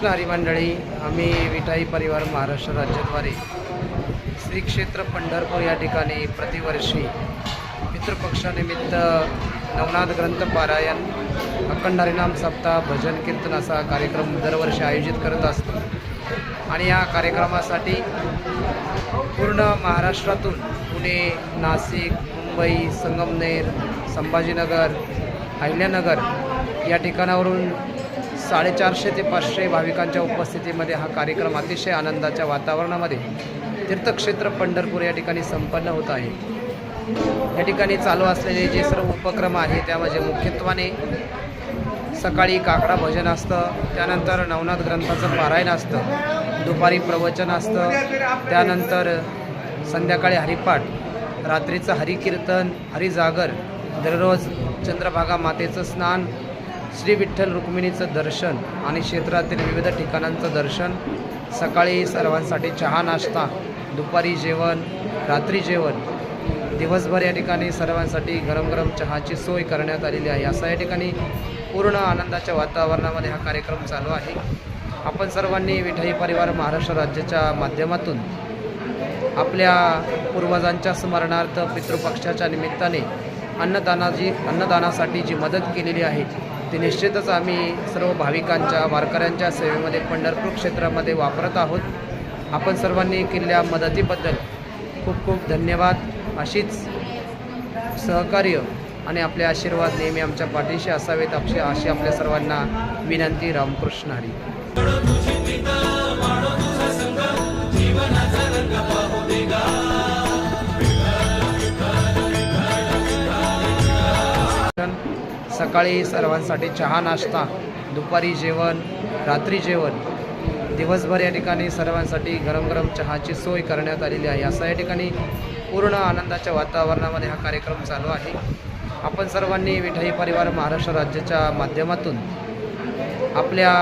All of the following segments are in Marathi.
रामकृष्ण हरी मंडळी, आम्ही विठाई परिवार महाराष्ट्र राज्याद्वारे श्री क्षेत्र पंढरपूर या ठिकाणी प्रतिवर्षी पितृपक्षानिमित्त नवनाथ ग्रंथ पारायण, अखंड हरिनाम सप्ताह, भजन कीर्तन असा कार्यक्रम दरवर्षी आयोजित करत असतो. आणि या कार्यक्रमासाठी पूर्ण महाराष्ट्रातून पुणे, नाशिक, मुंबई, संगमनेर, संभाजीनगर, अहिल्यानगर या ठिकाणावरून 450 ते 500 भाविकांच्या उपस्थितीमध्ये हा कार्यक्रम अतिशय आनंदाच्या वातावरणामध्ये तीर्थक्षेत्र पंढरपूर या ठिकाणी संपन्न होत आहे. या ठिकाणी चालू असलेले जे सर्व उपक्रम आहे त्यामध्ये मुख्यत्वाने सकाळी काकडा भजन असतं, त्यानंतर नवनाथ ग्रंथाचं पारायण असतं, दुपारी प्रवचन असतं, त्यानंतर संध्याकाळी हरिपाठ, रात्रीचं हरिकीर्तन, हरिजागर, दररोज चंद्रभागा मातेचं स्नान, श्री विठ्ठल रुक्मिणीचं दर्शन आणि क्षेत्रातील विविध ठिकाणांचं दर्शन, सकाळी सर्वांसाठी चहा नाश्ता, दुपारी जेवण, रात्री जेवण, दिवसभर या ठिकाणी सर्वांसाठी गरम गरम चहाची सोय करण्यात आलेली आहे. असा या ठिकाणी पूर्ण आनंदाच्या वातावरणामध्ये हा कार्यक्रम चालू आहे. आपण सर्वांनी विठाई परिवार महाराष्ट्र राज्याच्या माध्यमातून आपल्या पूर्वजांच्या स्मरणार्थ पितृपक्षाच्या निमित्ताने अन्नदानासाठी जी मदत केलेली आहे ती निश्चितच आम्ही सर्व भाविकांच्या वारकऱ्यांच्या सेवेमध्ये पंढरपूर क्षेत्रामध्ये वापरत आहोत. आपण सर्वांनी केलेल्या मदतीबद्दल खूप खूप धन्यवाद. अशीच सहकार्य आणि आपले आशीर्वाद नेहमी आमच्या पाठीशी असावेत अशी आपल्या सर्वांना विनंती. रामकृष्ण हरी. सकाळी सर्वांसाठी चहा नाश्ता, दुपारी जेवण, रात्री जेवण, दिवसभर या ठिकाणी सर्वांसाठी गरम गरम चहाची सोय करण्यात आलेली आहे. असा या ठिकाणी पूर्ण आनंदाच्या वातावरणामध्ये हा कार्यक्रम चालू आहे. आपण सर्वांनी विठाई परिवार महाराष्ट्र राज्याच्या माध्यमातून आपल्या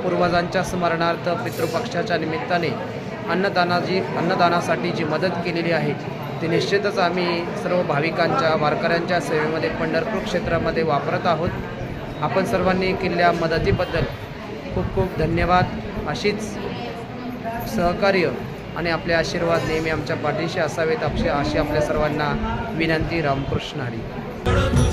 पूर्वजांच्या स्मरणार्थ पितृपक्षाच्या निमित्ताने अन्नदानासाठी जी मदत केलेली आहे ती निश्चितच आम्ही सर्व भाविकांच्या वारकऱ्यांच्या सेवेमध्ये पंढरपूर क्षेत्रामध्ये वापरत आहोत. आपण सर्वांनी केलेल्या मदतीबद्दल खूप खूप धन्यवाद. अशीच सहकार्य आणि आपले आशीर्वाद नेहमी आमच्या पाठीशी असावेत अशी आपल्या सर्वांना विनंती. रामकृष्ण हरी.